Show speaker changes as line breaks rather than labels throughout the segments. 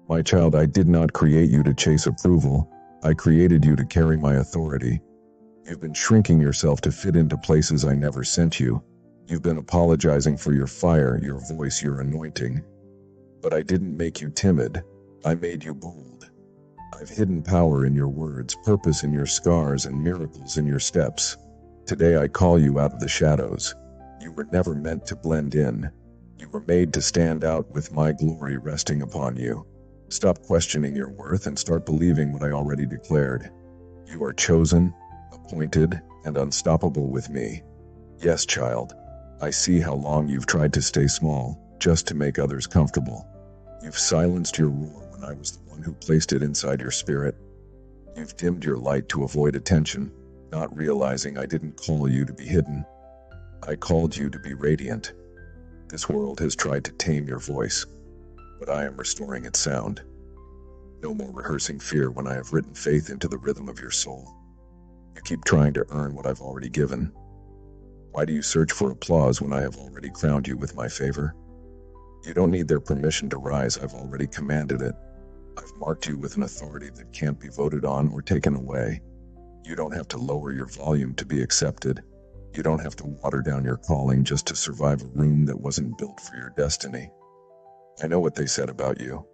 My child, I did not create you to chase approval. I created you to carry my authority. You've been shrinking yourself to fit into places I never sent you. You've been apologizing for your fire, your voice, your anointing. But I didn't make you timid. I made you bold. I've hidden power in your words, purpose in your scars, and miracles in your steps. Today I call you out of the shadows. You were never meant to blend in. You were made to stand out with my glory resting upon you. Stop questioning your worth and start believing what I already declared. You are chosen, appointed, and unstoppable with me. Yes, child, I see how long you've tried to stay small, just to make others comfortable. You've silenced your roar when I was the one who placed it inside your spirit. You've dimmed your light to avoid attention, not realizing I didn't call you to be hidden. I called you to be radiant. This world has tried to tame your voice, but I am restoring its sound. No more rehearsing fear when I have written faith into the rhythm of your soul. You keep trying to earn what I've already given. Why do you search for applause when I have already crowned you with my favor? You don't need their permission to rise. I've already commanded it. I've marked you with an authority that can't be voted on or taken away. You don't have to lower your volume to be accepted. You don't have to water down your calling just to survive a room that wasn't built for your destiny. I know what they said about you.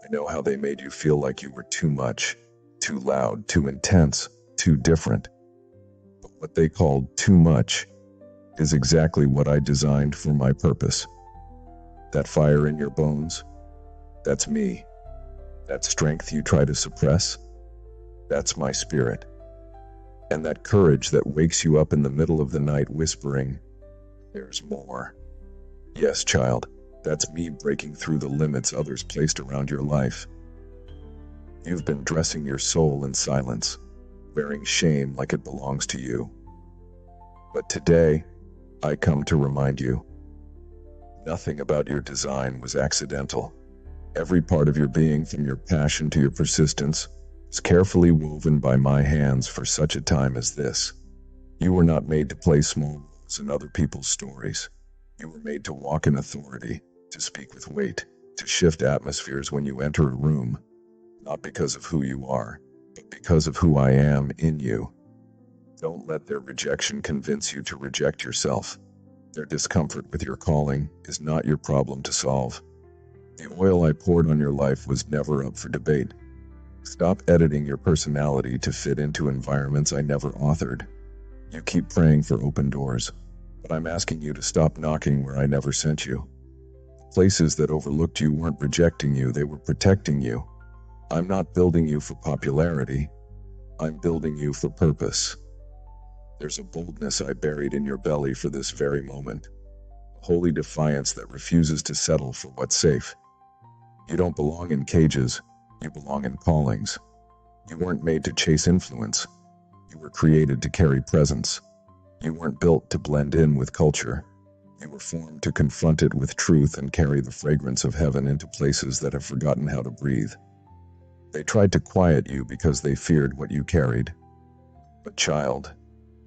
I know how they made you feel like you were too much, too loud, too intense, too different. But what they called too much is exactly what I designed for my purpose. That fire in your bones, that's me. That strength you try to suppress, that's my spirit. And that courage that wakes you up in the middle of the night whispering, there's more. Yes, child, that's me breaking through the limits others placed around your life. You've been dressing your soul in silence, wearing shame like it belongs to you. But today, I come to remind you, nothing about your design was accidental. Every part of your being, from your passion to your persistence, is carefully woven by my hands for such a time as this. You were not made to play small roles in other people's stories. You were made to walk in authority, to speak with weight, to shift atmospheres when you enter a room, not because of who you are, but because of who I am in you. Don't let their rejection convince you to reject yourself. Their discomfort with your calling is not your problem to solve. The oil I poured on your life was never up for debate. Stop editing your personality to fit into environments I never authored. You keep praying for open doors, but I'm asking you to stop knocking where I never sent you. Places that overlooked you weren't rejecting you, they were protecting you. I'm not building you for popularity. I'm building you for purpose. There's a boldness I buried in your belly for this very moment. A holy defiance that refuses to settle for what's safe. You don't belong in cages. You belong in callings. You weren't made to chase influence. You were created to carry presence. You weren't built to blend in with culture. You were formed to confront it with truth and carry the fragrance of heaven into places that have forgotten how to breathe. They tried to quiet you because they feared what you carried. But child,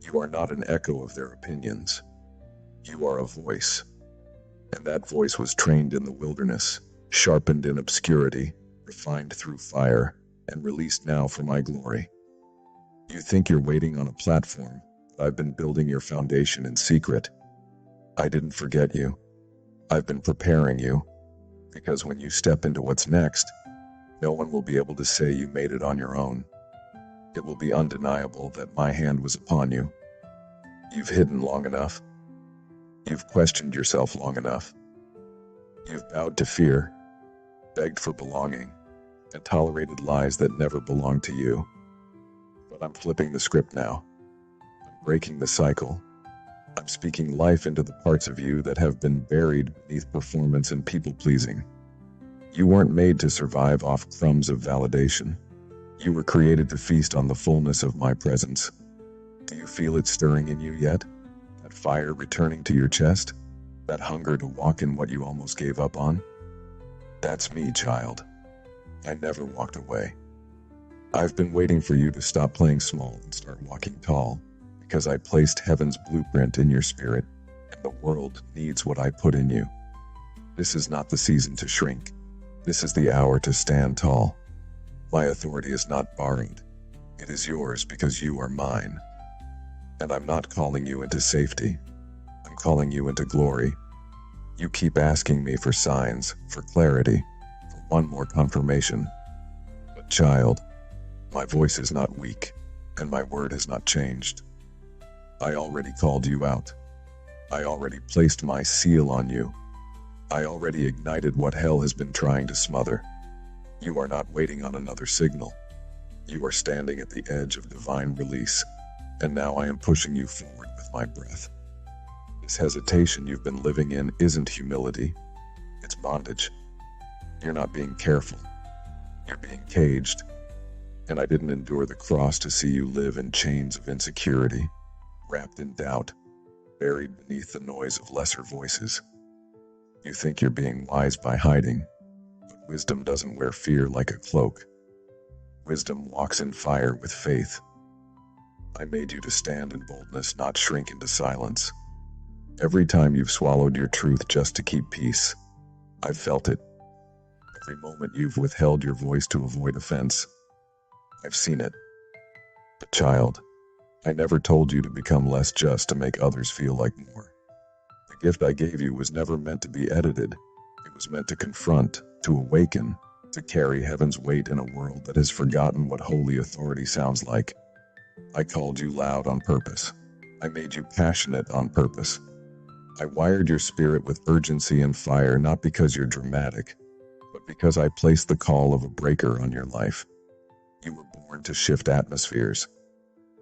you are not an echo of their opinions. You are a voice. And that voice was trained in the wilderness, sharpened in obscurity, refined through fire, and released now for my glory. You think you're waiting on a platform, but I've been building your foundation in secret. I didn't forget you. I've been preparing you, because when you step into what's next, no one will be able to say you made it on your own. It will be undeniable that my hand was upon you. You've hidden long enough. You've questioned yourself long enough. You've bowed to fear, begged for belonging, and tolerated lies that never belonged to you. But I'm flipping the script now. I'm breaking the cycle. I'm speaking life into the parts of you that have been buried beneath performance and people-pleasing. You weren't made to survive off crumbs of validation. You were created to feast on the fullness of my presence. Do you feel it stirring in you yet? That fire returning to your chest? That hunger to walk in what you almost gave up on? That's me, child. I never walked away. I've been waiting for you to stop playing small and start walking tall, because I placed heaven's blueprint in your spirit, and the world needs what I put in you. This is not the season to shrink. This is the hour to stand tall. My authority is not borrowed. It is yours because you are mine. And I'm not calling you into safety. I'm calling you into glory. You keep asking me for signs, for clarity, for one more confirmation. But child, my voice is not weak, and my word has not changed. I already called you out. I already placed my seal on you. I already ignited what hell has been trying to smother. You are not waiting on another signal. You are standing at the edge of divine release, and now I am pushing you forward with my breath. This hesitation you've been living in isn't humility, it's bondage. You're not being careful. You're being caged. And I didn't endure the cross to see you live in chains of insecurity, wrapped in doubt, buried beneath the noise of lesser voices. You think you're being wise by hiding, but wisdom doesn't wear fear like a cloak. Wisdom walks in fire with faith. I made you to stand in boldness, not shrink into silence. Every time you've swallowed your truth just to keep peace, I've felt it. Every moment you've withheld your voice to avoid offense, I've seen it. But child, I never told you to become less just to make others feel like more. The gift I gave you was never meant to be edited. It was meant to confront, to awaken, to carry heaven's weight in a world that has forgotten what holy authority sounds like. I called you loud on purpose. I made you passionate on purpose. I wired your spirit with urgency and fire, not because you're dramatic, but because I placed the call of a breaker on your life. You were born to shift atmospheres.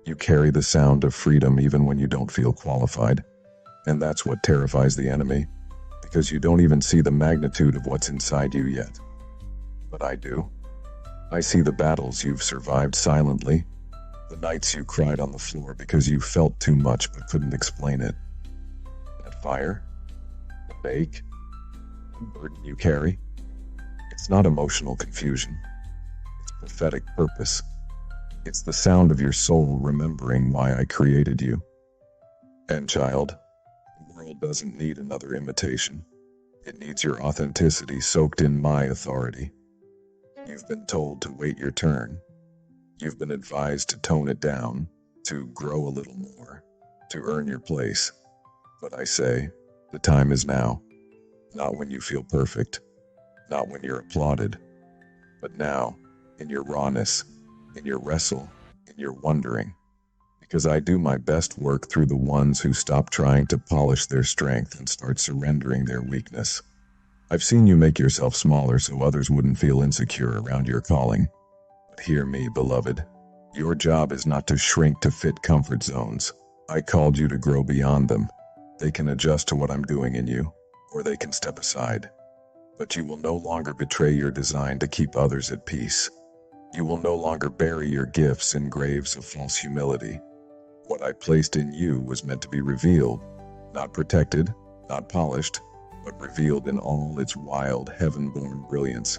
You carry the sound of freedom even when you don't feel qualified. And that's what terrifies the enemy, because you don't even see the magnitude of what's inside you yet. But I do. I see the battles you've survived silently, the nights you cried on the floor because you felt too much but couldn't explain it. That fire, the ache, the burden you carry, it's not emotional confusion. It's prophetic purpose. It's the sound of your soul remembering why I created you. And child, the world doesn't need another imitation. It needs your authenticity soaked in my authority. You've been told to wait your turn. You've been advised to tone it down, to grow a little more, to earn your place. But I say, the time is now. Not when you feel perfect, not when you're applauded, but now, in your rawness, in your wrestle, in your wondering. Because I do my best work through the ones who stop trying to polish their strength and start surrendering their weakness. I've seen you make yourself smaller so others wouldn't feel insecure around your calling. But hear me, beloved. Your job is not to shrink to fit comfort zones. I called you to grow beyond them. They can adjust to what I'm doing in you, or they can step aside. But you will no longer betray your design to keep others at peace. You will no longer bury your gifts in graves of false humility. What I placed in you was meant to be revealed, not protected, not polished, but revealed in all its wild, heaven-born brilliance.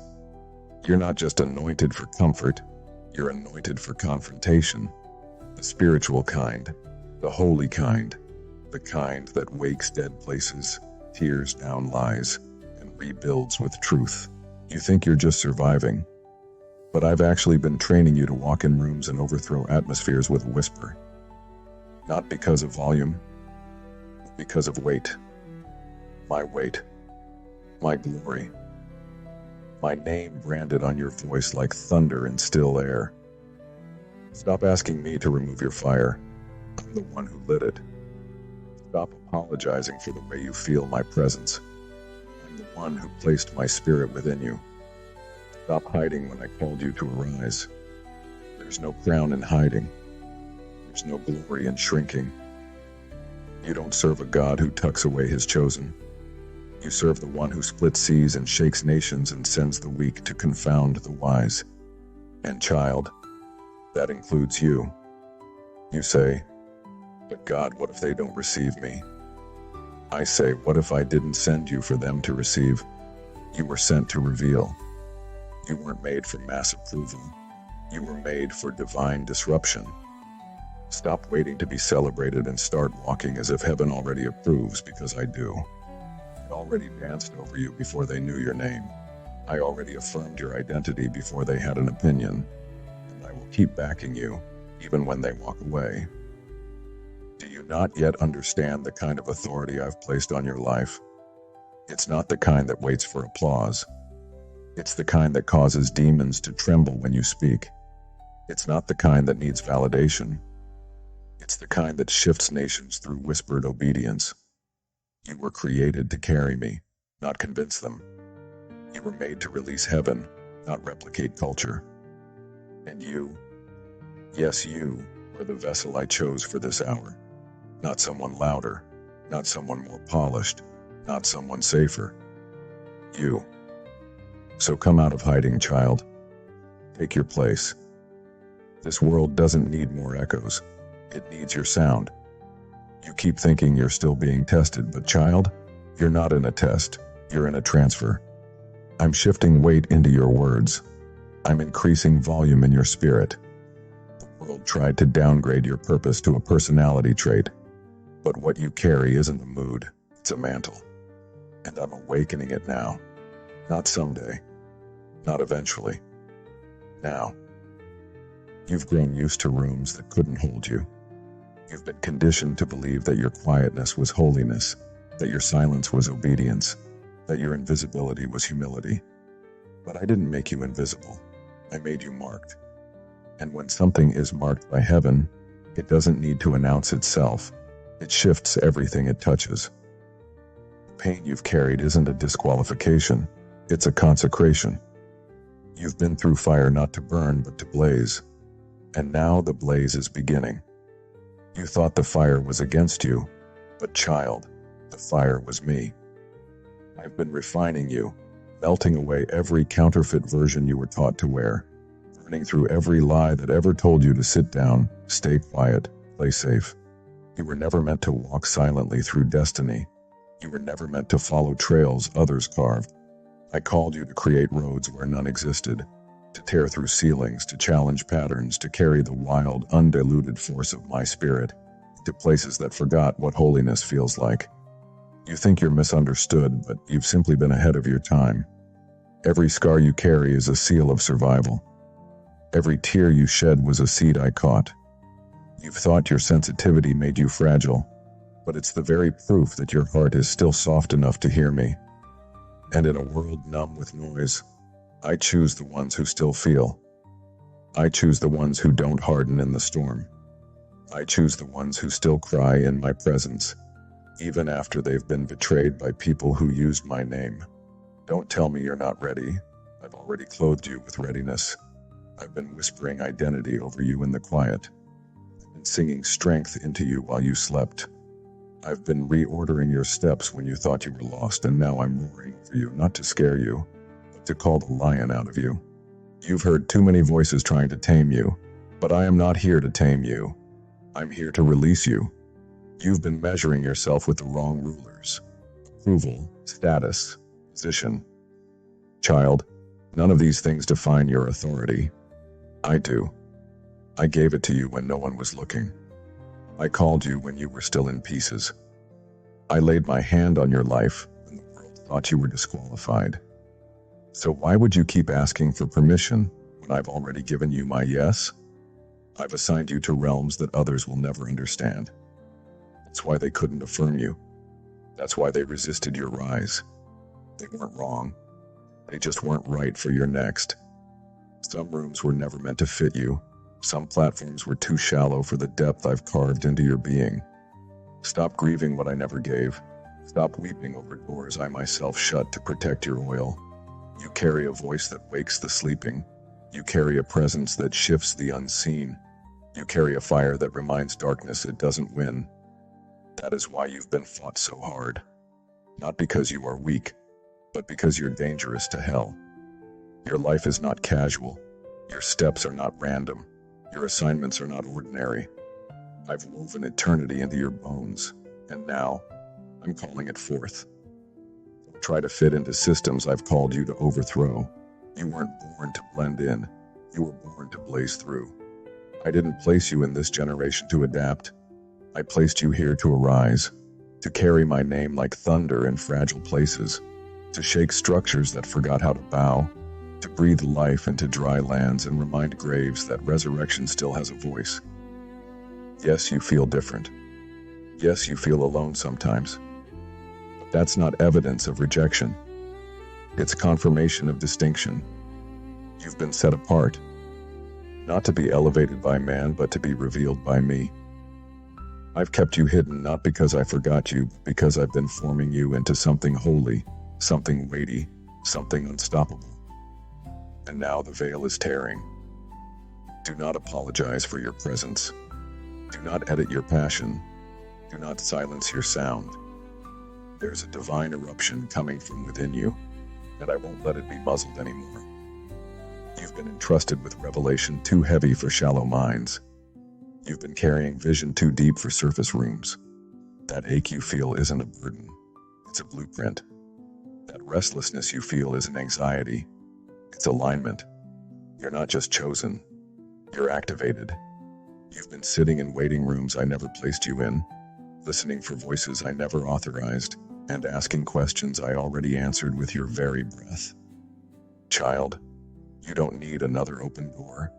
You're not just anointed for comfort, you're anointed for confrontation. The spiritual kind, the holy kind, the kind that wakes dead places, tears down lies, and rebuilds with truth. You think you're just surviving, but I've actually been training you to walk in rooms and overthrow atmospheres with a whisper. Not because of volume, but because of weight. My weight, my glory, my name branded on your voice like thunder in still air. Stop asking me to remove your fire. I'm the one who lit it. Stop apologizing for the way you feel my presence. I'm the one who placed my spirit within you. Stop hiding when I called you to arise. There's no crown in hiding. There's no glory in shrinking. You don't serve a God who tucks away his chosen. You serve the one who splits seas and shakes nations and sends the weak to confound the wise. And child, that includes you. You say, but God, what if they don't receive me? I say, what if I didn't send you for them to receive? You were sent to reveal. You weren't made for mass approval. You were made for divine disruption. Stop waiting to be celebrated and start walking as if heaven already approves, because I do. I already danced over you before they knew your name. I already affirmed your identity before they had an opinion, and I will keep backing you, even when they walk away. Do you not yet understand the kind of authority I've placed on your life? It's not the kind that waits for applause. It's the kind that causes demons to tremble when you speak. It's not the kind that needs validation. It's the kind that shifts nations through whispered obedience. You were created to carry me, not convince them. You were made to release heaven, not replicate culture. And you, yes, you, are the vessel I chose for this hour. Not someone louder, not someone more polished, not someone safer. You. So come out of hiding, child. Take your place. This world doesn't need more echoes. It needs your sound. You keep thinking you're still being tested, but child, you're not in a test. You're in a transfer. I'm shifting weight into your words. I'm increasing volume in your spirit. The world tried to downgrade your purpose to a personality trait. But what you carry isn't a mood, it's a mantle. And I'm awakening it now. Not someday. Not eventually. Now. You've grown used to rooms that couldn't hold you. You've been conditioned to believe that your quietness was holiness, that your silence was obedience, that your invisibility was humility. But I didn't make you invisible. I made you marked. And when something is marked by heaven, it doesn't need to announce itself. It shifts everything it touches. The pain you've carried isn't a disqualification. It's a consecration. You've been through fire not to burn, but to blaze. And now the blaze is beginning. You thought the fire was against you, but child, the fire was me. I've been refining you, melting away every counterfeit version you were taught to wear, burning through every lie that ever told you to sit down, stay quiet, play safe. You were never meant to walk silently through destiny. You were never meant to follow trails others carved. I called you to create roads where none existed, to tear through ceilings, to challenge patterns, to carry the wild, undiluted force of my spirit to places that forgot what holiness feels like. You think you're misunderstood, but you've simply been ahead of your time. Every scar you carry is a seal of survival. Every tear you shed was a seed I caught. You've thought your sensitivity made you fragile, but it's the very proof that your heart is still soft enough to hear me. And in a world numb with noise, I choose the ones who still feel. I choose the ones who don't harden in the storm. I choose the ones who still cry in my presence, even after they've been betrayed by people who used my name. Don't tell me you're not ready. I've already clothed you with readiness. I've been whispering identity over you in the quiet. I've been singing strength into you while you slept. I've been reordering your steps when you thought you were lost, and now I'm roaring for you, not to scare you, but to call the lion out of you. You've heard too many voices trying to tame you, but I am not here to tame you. I'm here to release you. You've been measuring yourself with the wrong rulers. Approval, status, position. Child, none of these things define your authority. I do. I gave it to you when no one was looking. I called you when you were still in pieces. I laid my hand on your life when the world thought you were disqualified. So why would you keep asking for permission when I've already given you my yes? I've assigned you to realms that others will never understand. That's why they couldn't affirm you. That's why they resisted your rise. They weren't wrong. They just weren't right for your next. Some rooms were never meant to fit you. Some platforms were too shallow for the depth I've carved into your being. Stop grieving what I never gave. Stop weeping over doors I myself shut to protect your oil. You carry a voice that wakes the sleeping. You carry a presence that shifts the unseen. You carry a fire that reminds darkness it doesn't win. That is why you've been fought so hard. Not because you are weak, but because you're dangerous to hell. Your life is not casual. Your steps are not random. Your assignments are not ordinary. I've woven eternity into your bones, and now I'm calling it forth. Don't try to fit into systems I've called you to overthrow. You weren't born to blend in. You were born to blaze through. I didn't place you in this generation to adapt. I placed you here to arise, to carry my name like thunder in fragile places. to shake structures that forgot how to bow, to breathe life into dry lands and remind graves that resurrection still has a voice. Yes, you feel different. Yes, you feel alone sometimes. But that's not evidence of rejection. It's confirmation of distinction. You've been set apart, not to be elevated by man, but to be revealed by me. I've kept you hidden not because I forgot you, but because I've been forming you into something holy, something weighty, something unstoppable. And now the veil is tearing. Do not apologize for your presence. Do not edit your passion. Do not silence your sound. There's a divine eruption coming from within you, and I won't let it be muzzled anymore. You've been entrusted with revelation too heavy for shallow minds. You've been carrying vision too deep for surface rooms. That ache you feel isn't a burden. It's a blueprint. That restlessness you feel isn't anxiety. It's alignment. You're not just chosen. You're activated. You've been sitting in waiting rooms I never placed you in, listening for voices I never authorized, and asking questions I already answered with your very breath. Child, you don't need another open door.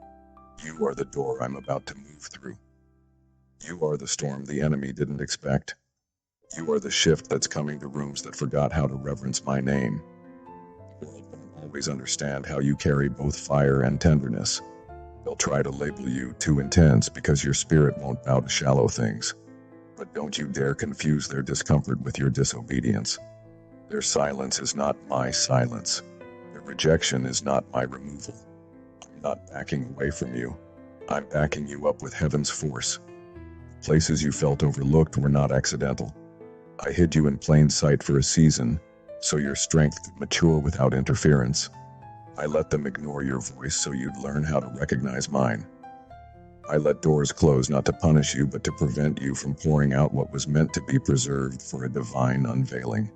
You are the door I'm about to move through. You are the storm the enemy didn't expect. You are the shift that's coming to rooms that forgot how to reverence my name. The world won't always understand how you carry both fire and tenderness. They'll try to label you too intense because your spirit won't bow to shallow things. But don't you dare confuse their discomfort with your disobedience. Their silence is not my silence. Their rejection is not my removal. I'm not backing away from you. I'm backing you up with heaven's force. Places you felt overlooked were not accidental. I hid you in plain sight for a season, so your strength could mature without interference. I let them ignore your voice so you'd learn how to recognize mine. I let doors close not to punish you, but to prevent you from pouring out what was meant to be preserved for a divine unveiling.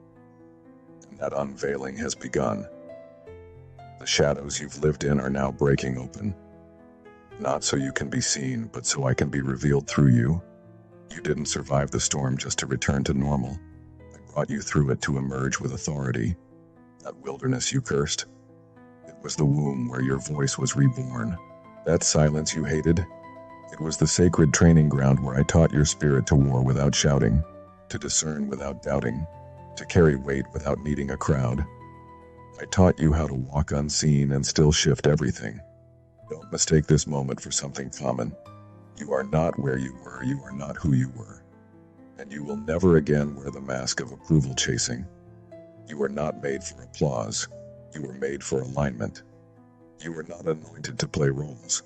And that unveiling has begun. The shadows you've lived in are now breaking open. Not so you can be seen, but so I can be revealed through you. You didn't survive the storm just to return to normal. I brought you through it to emerge with authority. That wilderness you cursed, it was the womb where your voice was reborn. That silence you hated, it was the sacred training ground where I taught your spirit to war without shouting, to discern without doubting, to carry weight without needing a crowd. I taught you how to walk unseen and still shift everything. Don't mistake this moment for something common. You are not where you were, you are not who you were. And you will never again wear the mask of approval chasing. You were not made for applause. You were made for alignment. You were not anointed to play roles.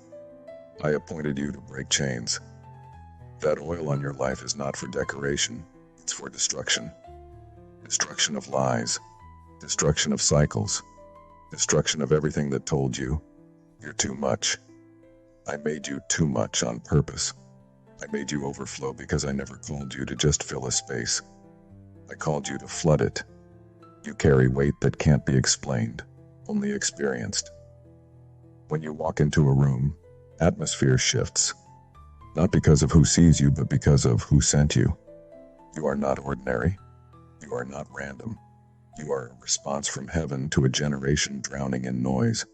I appointed you to break chains. That oil on your life is not for decoration, it's for destruction. Destruction of lies, destruction of cycles, destruction of everything that told you, you're too much. I made you too much on purpose. I made you overflow because I never called you to just fill a space. I called you to flood it. You carry weight that can't be explained, only experienced. When you walk into a room, atmosphere shifts. Not because of who sees you, but because of who sent you. You are not ordinary. You are not random. You are a response from heaven to a generation drowning in noise.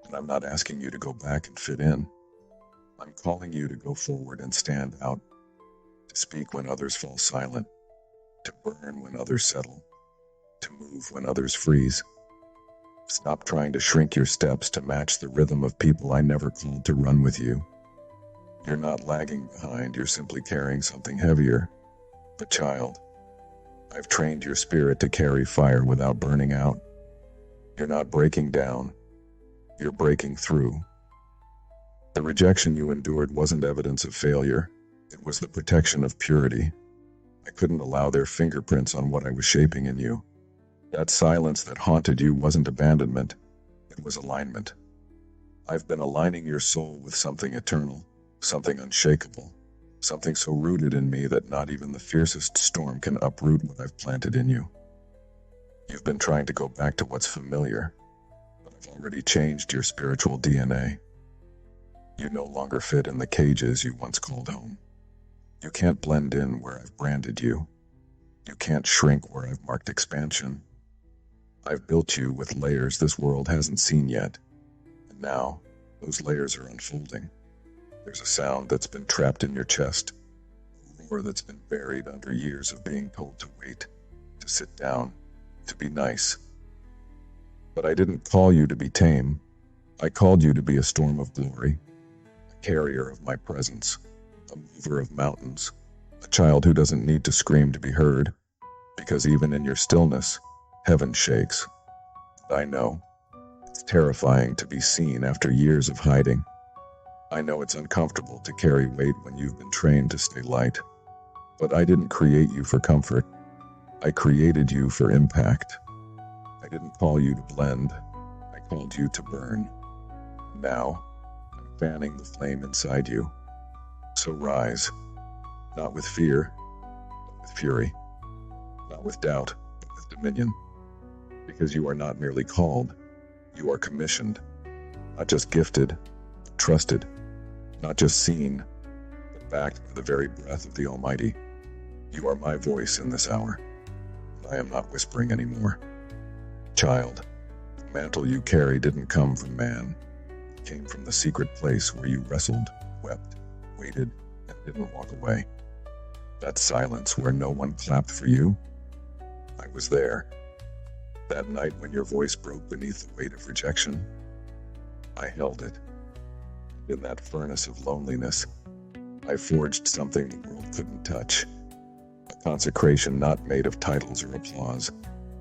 And I'm not asking you to go back and fit in. I'm calling you to go forward and stand out, to speak when others fall silent, to burn when others settle, to move when others freeze. Stop trying to shrink your steps to match the rhythm of people I never called to run with you. You're not lagging behind, you're simply carrying something heavier. But child, I've trained your spirit to carry fire without burning out. You're not breaking down, you're breaking through. The rejection you endured wasn't evidence of failure, it was the protection of purity. I couldn't allow their fingerprints on what I was shaping in you. That silence that haunted you wasn't abandonment, it was alignment. I've been aligning your soul with something eternal, something unshakable, something so rooted in me that not even the fiercest storm can uproot what I've planted in you. You've been trying to go back to what's familiar, but I've already changed your spiritual DNA. You no longer fit in the cages you once called home. You can't blend in where I've branded you. You can't shrink where I've marked expansion. I've built you with layers this world hasn't seen yet. And now, those layers are unfolding. There's a sound that's been trapped in your chest, a roar that's been buried under years of being told to wait, to sit down, to be nice. But I didn't call you to be tame. I called you to be a storm of glory, a carrier of my presence, a mover of mountains, a child who doesn't need to scream to be heard, because even in your stillness, heaven shakes. I know. It's terrifying to be seen after years of hiding. I know it's uncomfortable to carry weight when you've been trained to stay light. But I didn't create you for comfort. I created you for impact. I didn't call you to blend. I called you to burn. Now, I'm fanning the flame inside you. So rise, not with fear, but with fury. Not with doubt, but with dominion. Because you are not merely called, you are commissioned. Not just gifted, but trusted. Not just seen, but backed by the very breath of the Almighty. You are my voice in this hour. I am not whispering anymore. Child, the mantle you carry didn't come from man. It came from the secret place where you wrestled, wept, waited, and didn't walk away. That silence where no one clapped for you. I was there. That night when your voice broke beneath the weight of rejection, I held it. In that furnace of loneliness, I forged something the world couldn't touch. A consecration not made of titles or applause,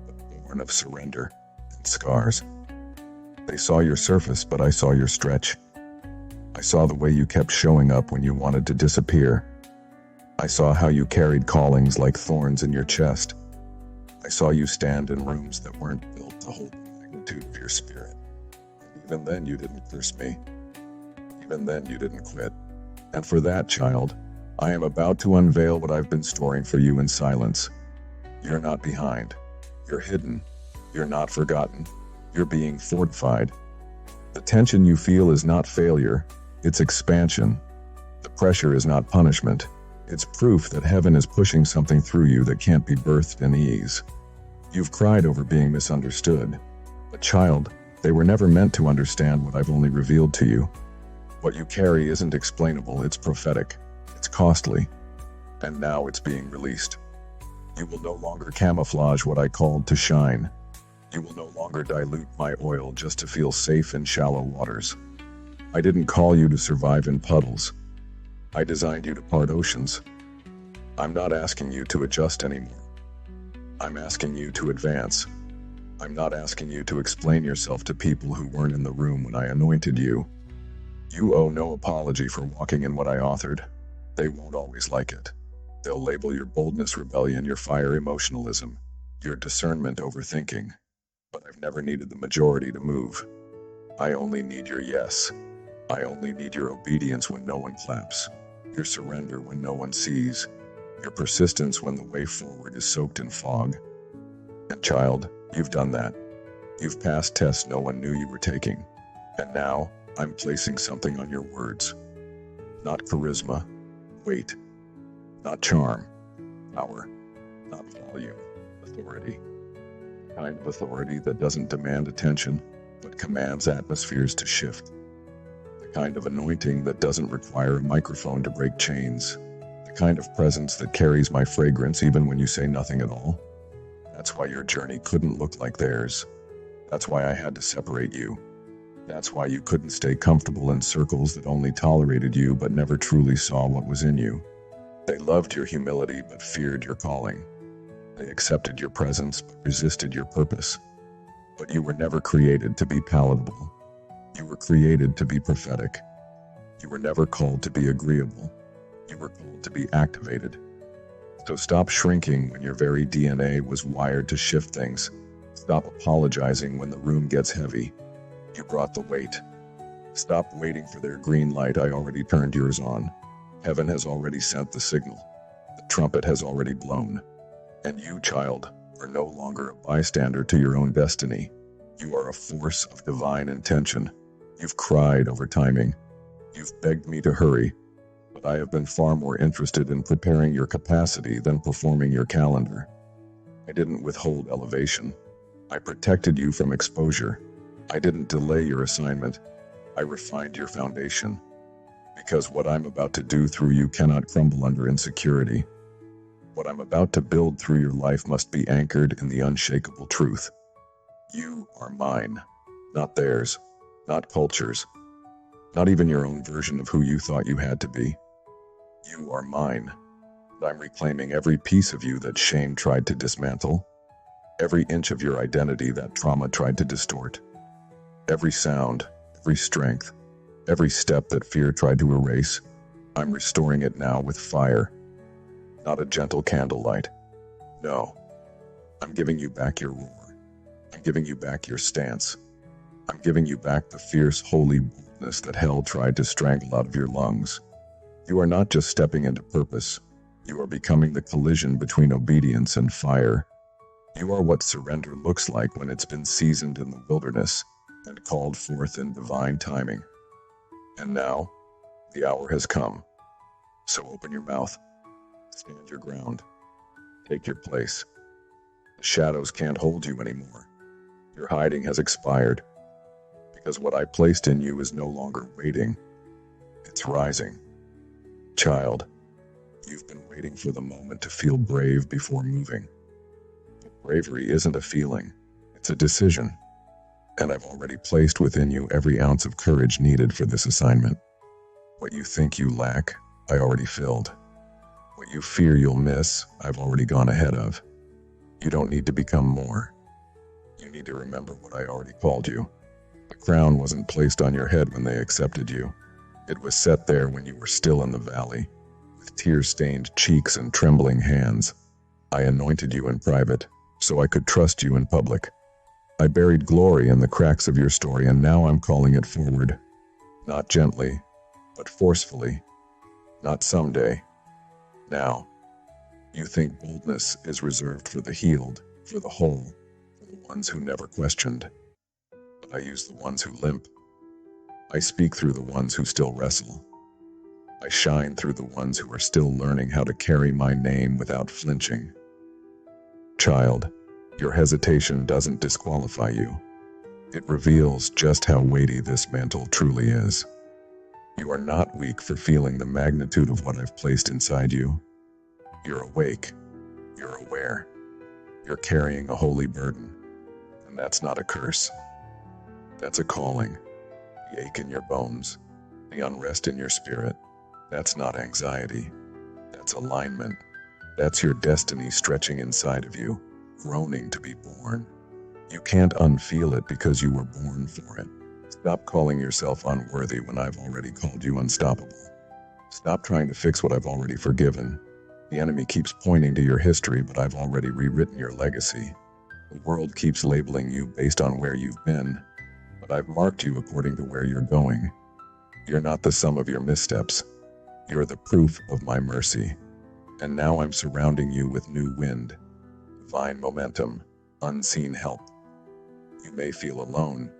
but born of surrender and scars. They saw your surface, but I saw your stretch. I saw the way you kept showing up when you wanted to disappear. I saw how you carried callings like thorns in your chest. I saw you stand in rooms that weren't built to hold the magnitude of your spirit. And even then you didn't curse me. Even then you didn't quit. And for that, child, I am about to unveil what I've been storing for you in silence. You're not behind. You're hidden. You're not forgotten. You're being fortified. The tension you feel is not failure, it's expansion. The pressure is not punishment. It's proof that heaven is pushing something through you that can't be birthed in ease. You've cried over being misunderstood. But child, they were never meant to understand what I've only revealed to you. What you carry isn't explainable, it's prophetic. It's costly. And now it's being released. You will no longer camouflage what I called to shine. You will no longer dilute my oil just to feel safe in shallow waters. I didn't call you to survive in puddles. I designed you to part oceans. I'm not asking you to adjust anymore. I'm asking you to advance. I'm not asking you to explain yourself to people who weren't in the room when I anointed you. You owe no apology for walking in what I authored. They won't always like it. They'll label your boldness rebellion, your fire emotionalism, your discernment overthinking. But I've never needed the majority to move. I only need your yes. I only need your obedience when no one claps, your surrender when no one sees, your persistence when the way forward is soaked in fog. And child, you've done that. You've passed tests no one knew you were taking. And now, I'm placing something on your words. Not charisma, weight. Not charm, power. Not volume, authority. Kind of authority that doesn't demand attention, but commands atmospheres to shift. The kind of anointing that doesn't require a microphone to break chains. The kind of presence that carries my fragrance even when you say nothing at all. That's why your journey couldn't look like theirs. That's why I had to separate you. That's why you couldn't stay comfortable in circles that only tolerated you but never truly saw what was in you. They loved your humility but feared your calling. They accepted your presence but resisted your purpose. But you were never created to be palatable. You were created to be prophetic. You were never called to be agreeable. You were called to be activated. So stop shrinking when your very DNA was wired to shift things. Stop apologizing when the room gets heavy. You brought the weight. Stop waiting for their green light. I already turned yours on. Heaven has already sent the signal. The trumpet has already blown. And you, child, are no longer a bystander to your own destiny. You are a force of divine intention. You've cried over timing. You've begged me to hurry. But I have been far more interested in preparing your capacity than performing your calendar. I didn't withhold elevation. I protected you from exposure. I didn't delay your assignment. I refined your foundation. Because what I'm about to do through you cannot crumble under insecurity. What I'm about to build through your life must be anchored in the unshakable truth. You are mine, not theirs, not culture's, not even your own version of who you thought you had to be. You are mine. I'm reclaiming every piece of you that shame tried to dismantle, every inch of your identity that trauma tried to distort, every sound, every strength, every step that fear tried to erase. I'm restoring it now with fire, not a gentle candlelight. No, I'm giving you back your roar. I'm giving you back your stance. I'm giving you back the fierce, holy boldness that hell tried to strangle out of your lungs. You are not just stepping into purpose. You are becoming the collision between obedience and fire. You are what surrender looks like when it's been seasoned in the wilderness and called forth in divine timing. And now, the hour has come. So open your mouth, stand your ground, take your place. The shadows can't hold you anymore. Your hiding has expired, because what I placed in you is no longer waiting. It's rising. Child, you've been waiting for the moment to feel brave before moving. But bravery isn't a feeling, it's a decision. And I've already placed within you every ounce of courage needed for this assignment. What you think you lack, I already filled. What you fear you'll miss, I've already gone ahead of. You don't need to become more. You need to remember what I already called you. The crown wasn't placed on your head when they accepted you. It was set there when you were still in the valley, with tear-stained cheeks and trembling hands. I anointed you in private, so I could trust you in public. I buried glory in the cracks of your story, and now I'm calling it forward. Not gently, but forcefully. Not someday. Now. You think boldness is reserved for the healed, for the whole, for the ones who never questioned. But I use the ones who limp. I speak through the ones who still wrestle. I shine through the ones who are still learning how to carry my name without flinching. Child, your hesitation doesn't disqualify you. It reveals just how weighty this mantle truly is. You are not weak for feeling the magnitude of what I've placed inside you. You're awake. You're aware. You're carrying a holy burden. And that's not a curse. That's a calling. The ache in your bones, the unrest in your spirit. That's not anxiety. That's alignment. That's your destiny stretching inside of you, groaning to be born. You can't unfeel it because you were born for it. Stop calling yourself unworthy when I've already called you unstoppable. Stop trying to fix what I've already forgiven. The enemy keeps pointing to your history, but I've already rewritten your legacy. The world keeps labeling you based on where you've been, but I've marked you according to where you're going. You're not the sum of your missteps. You're the proof of my mercy. And now I'm surrounding you with new wind, divine momentum, unseen help. You may feel alone,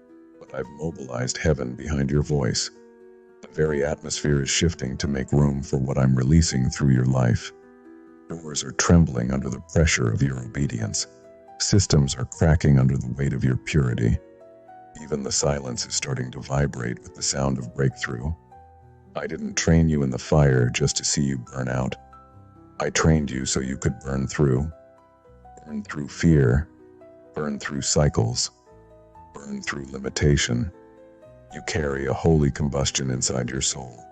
but I've mobilized heaven behind your voice. The very atmosphere is shifting to make room for what I'm releasing through your life. Doors are trembling under the pressure of your obedience. Systems are cracking under the weight of your purity. Even the silence is starting to vibrate with the sound of breakthrough. I didn't train you in the fire just to see you burn out. I trained you so you could burn through fear, burn through cycles, burn through limitation. You carry a holy combustion inside your soul,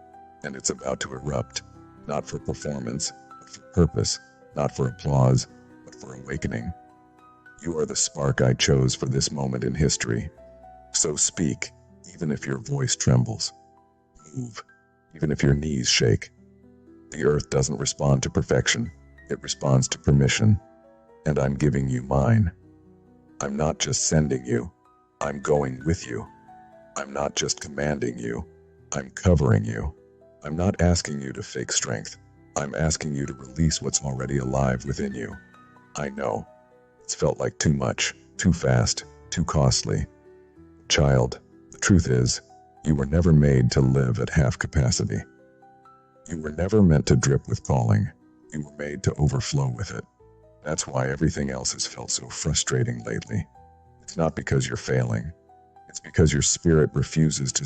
and it's about to erupt, not for performance, but for purpose, not for applause, but for awakening. You are the spark I chose for this moment in history. So speak, even if your voice trembles. Move, even if your knees shake. The earth doesn't respond to perfection, it responds to permission. And I'm giving you mine. I'm not just sending you, I'm going with you. I'm not just commanding you, I'm covering you. I'm not asking you to fake strength, I'm asking you to release what's already alive within you. I know, it's felt like too much, too fast, too costly. Child, the truth is, you were never made to live at half capacity. You were never meant to drip with calling, you were made to overflow with it. That's why everything else has felt so frustrating lately. It's not because you're failing. It's because your spirit refuses to